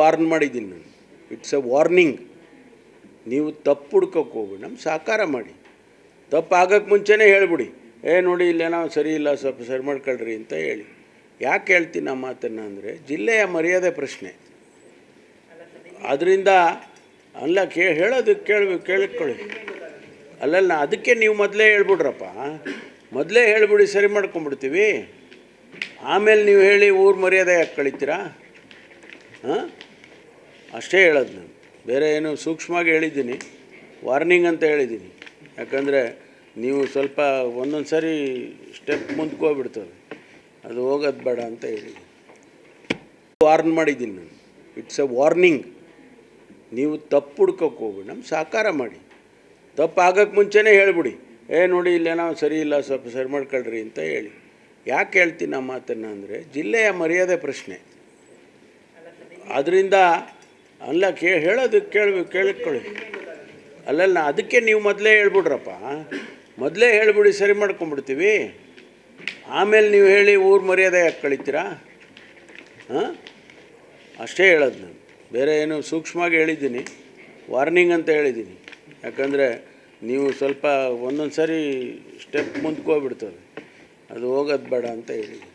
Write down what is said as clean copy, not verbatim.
Warn ಮಾಡಿದ್ದೀನಿ ನಾನು. It's A warning. ನೀವು ತಪ್ಪು ಹುಡ್ಕೋಕ್ಕೆ ಹೋಗ್ಬಿಡಿ, ನಮ್ಮ ಸಹಕಾರ ಮಾಡಿ. ತಪ್ಪು ಆಗೋಕ್ಕೆ ಮುಂಚೆನೇ ಹೇಳ್ಬಿಡಿ, ನೋಡಿ ಇಲ್ಲೇನೋ ಸರಿ ಇಲ್ಲ, ಸ್ವಲ್ಪ ಸರಿ ಮಾಡ್ಕೊಳ್ರಿ ಅಂತ ಹೇಳಿ. ಯಾಕೆ ಹೇಳ್ತೀನಿ ಆ ಮಾತನ್ನು ಅಂದರೆ, ಜಿಲ್ಲೆಯ ಮರ್ಯಾದೆ ಪ್ರಶ್ನೆ. ಅದರಿಂದ ಅಲ್ಲ ಹೇಳೋದಕ್ಕೆ ಕೇಳಿಕೊಳ್ಳಿ. ಅಲ್ಲಲ್ಲ, ಅದಕ್ಕೆ ನೀವು ಮೊದಲೇ ಹೇಳ್ಬಿಡ್ರಪ್ಪ, ಮೊದಲೇ ಹೇಳ್ಬಿಡಿ, ಸರಿ ಮಾಡ್ಕೊಂಬಿಡ್ತೀವಿ. ಆಮೇಲೆ ನೀವು ಹೇಳಿ ಊರು ಮರ್ಯಾದೆ ಯಾಕೆ ಕಳಿತೀರಾ? ಹಾಂ, ಅಷ್ಟೇ ಹೇಳೋದು ನಾನು. ಬೇರೆ ಏನು ಸೂಕ್ಷ್ಮವಾಗಿ ಹೇಳಿದ್ದೀನಿ, ವಾರ್ನಿಂಗ್ ಅಂತ ಹೇಳಿದ್ದೀನಿ. ಯಾಕಂದರೆ ನೀವು ಸ್ವಲ್ಪ ಒಂದೊಂದು ಸಾರಿ ಸ್ಟೆಪ್ ಮುಂದಕ್ಕೆ ಹೋಗ್ಬಿಡ್ತದೆ, ಅದು ಹೋಗೋದು ಬೇಡ ಅಂತ ಹೇಳಿದ್ದೀನಿ. ವಾರ್ನ್ ಮಾಡಿದ್ದೀನಿ ನಾನು. It's A warning. ನೀವು ತಪ್ಪು ಹುಡ್ಕೋಕ್ಕೆ ಹೋಗ್ಬಿಡಿ, ನಮ್ಮ ಸಹಕಾರ ಮಾಡಿ. ತಪ್ಪು ಆಗೋಕ್ಕೆ ಮುಂಚೆನೇ ಹೇಳ್ಬಿಡಿ, ನೋಡಿ ಇಲ್ಲೇನೋ ಸರಿ ಇಲ್ಲ, ಸ್ವಲ್ಪ ಸರಿ ಮಾಡ್ಕೊಳ್ರಿ ಅಂತ ಹೇಳಿ. ಯಾಕೆ ಹೇಳ್ತೀನಿ ಆ ಮಾತನ್ನು ಅಂದರೆ, ಜಿಲ್ಲೆಯ ಮರ್ಯಾದೆ ಪ್ರಶ್ನೆ. ಅದರಿಂದ ಅಲ್ಲ ಹೇಳೋದಕ್ಕೆ ಕೇಳಿಕೊಳ್ಳಿ. ಅಲ್ಲಲ್ಲ, ಅದಕ್ಕೆ ನೀವು ಮೊದಲೇ ಹೇಳ್ಬಿಡ್ರಪ್ಪ, ಮೊದಲೇ ಹೇಳ್ಬಿಡಿ, ಸರಿ ಮಾಡ್ಕೊಂಬಿಡ್ತೀವಿ. ಆಮೇಲೆ ನೀವು ಹೇಳಿ ಊರು ಮರ್ಯಾದೆ ಯಾಕೆ ಕಳಿತೀರಾ? ಹಾಂ, ಅಷ್ಟೇ ಹೇಳೋದು ನಾನು. ಬೇರೆ ಏನು ಸೂಕ್ಷ್ಮವಾಗಿ ಹೇಳಿದ್ದೀನಿ, ವಾರ್ನಿಂಗ್ ಅಂತ ಹೇಳಿದ್ದೀನಿ. ಯಾಕಂದರೆ ನೀವು ಸ್ವಲ್ಪ ಒಂದೊಂದು ಸಾರಿ ಸ್ಟೆಪ್ ಮುಂದಕ್ಕೆ ಹೋಗ್ಬಿಡ್ತದೆ, ಅದು ಹೋಗೋದು ಬೇಡ ಅಂತ ಹೇಳಿದ್ದೀನಿ.